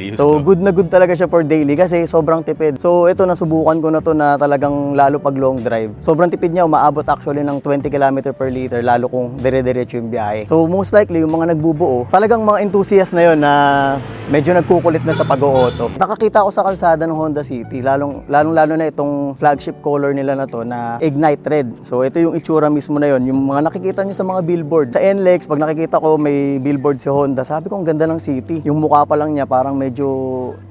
daily use. So, good na good talaga siya for daily kasi sobrang tipid. So, ito nasubukan ko na to na talagang lalo pag long drive. Sobrang tipid niya, umaabot actually ng 20 km per liter lalo kung dire-diretso yung biyahe. So, most likely, yung mga nagbubuo, talagang mga enthusiast na yon na medyo nagkukulit na sa pag-o-auto. Nakakita ko sa kalsada ng Honda City, lalo na itong flagship color nila na to na Ignite Red. So, ito yung itsura mismo na yon. Yung mga nakikita nyo sa mga billboard. Sa NLEX, pag nakikita ko may billboard si Honda, sabi ko ang ganda ng City. Yung mukha pa lang niya parang medyo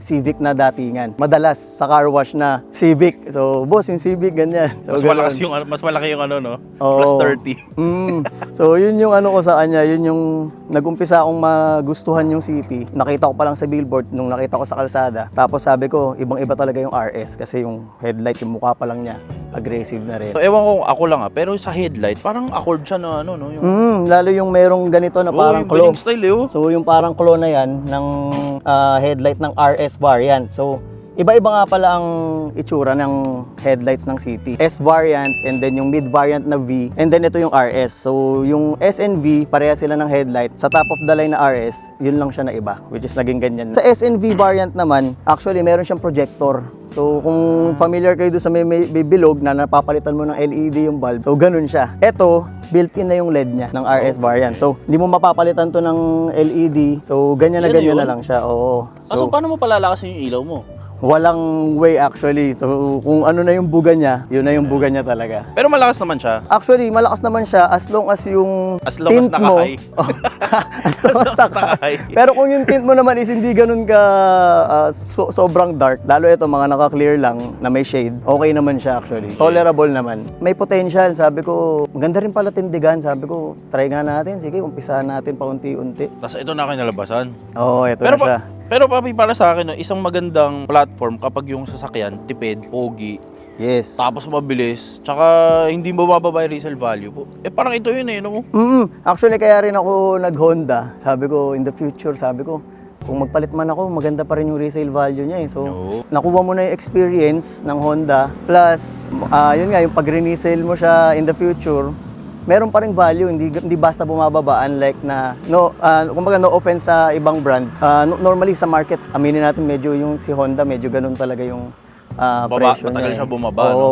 Civic na datingan. Madalas sa car wash na Civic. So, boss, yung Civic ganyan. So, mas malaki yung ano, no? Oo. Plus 30. So, yun yung ano ko sa kanya, yun yung nag-umpisa akong magustuhan yung City. Nakita ko pa lang sa billboard nung nakita ko sa kalsada. Tapos sabi ko, ibang-iba talaga yung RS kasi yung headlight, yung mukha pa lang niya, aggressive na rin. So, ewan ko kung ako lang pero sa headlight, parang accord siya na ano, no? Yung... Lalo yung merong ganito na parang yung claw. ganyung style, eh, oh. So, yung parang claw na yan ng headlight ng RS variant. So, iba-iba nga pala ang itsura ng headlights ng City. S variant and then yung mid variant na V and then ito yung RS. So yung S and V, pareha sila ng headlight. Sa top of the line na RS, yun lang siya na iba, which is naging ganyan. Sa S and V variant naman, actually meron siyang projector. So kung familiar kayo doon sa may bilog na napapalitan mo ng LED yung bulb, so ganun siya. Ito, built-in na yung LED niya ng RS variant. So hindi mo mapapalitan to ng LED. So ganyan na ganyan na lang siya. Oo. So paano mo palalakasin yung ilaw mo? Walang way actually. So, kung ano na yung buga niya, yun na yung buga niya talaga. Pero malakas naman siya. Actually, malakas naman siya as long as yung tint mo. As long as naka-high. Pero kung yung tint mo naman is hindi ganun ka sobrang dark, lalo ito mga naka-clear lang na may shade, okay naman siya actually. Tolerable naman. May potential, sabi ko, maganda rin pala tindigan. Sabi ko, try nga natin. Sige, umpisahan natin paunti-unti. Tapos ito na kinalabasan. Oo, ito na siya. Pero papi, para sa akin, no, isang magandang platform kapag yung sasakyan, tipid, pogi, yes. tapos mabilis, tsaka hindi mo bababa yung resale value po. Parang ito yun no? Actually, kaya rin ako nag-Honda. Sabi ko, in the future, sabi ko, kung magpalit man ako, maganda pa rin yung resale value niya. So, nakuha mo na yung experience ng Honda. Plus, yun nga, yung pag-resale mo siya in the future, meron pa ring value, hindi basta bumababa, unlike na kumbaga no offense sa ibang brands. Normally sa market, aminin natin medyo yung si Honda, medyo ganun talaga yung presyo niya. Matagal siya bumaba, Oo. no?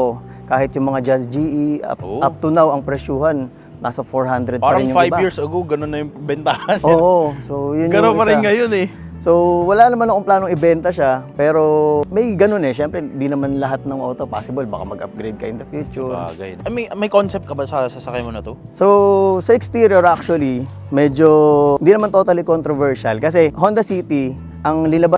Kahit yung mga Jazz GE, up to now, ang presyuhan, nasa 400 pa parang rin yung 5 iba. years ago, ganun na yung bentahan. Oo. So, yun ganun yung pa rin isa. ngayon eh. So, wala naman akong planong ibenta siya, pero may ganun eh. Siyempre, di naman lahat ng auto possible. Baka mag-upgrade ka in the future. Bagay. May concept ka ba sa sasakay mo na to? So, sa exterior actually, medyo hindi naman totally controversial. Kasi Honda City, ang lilabas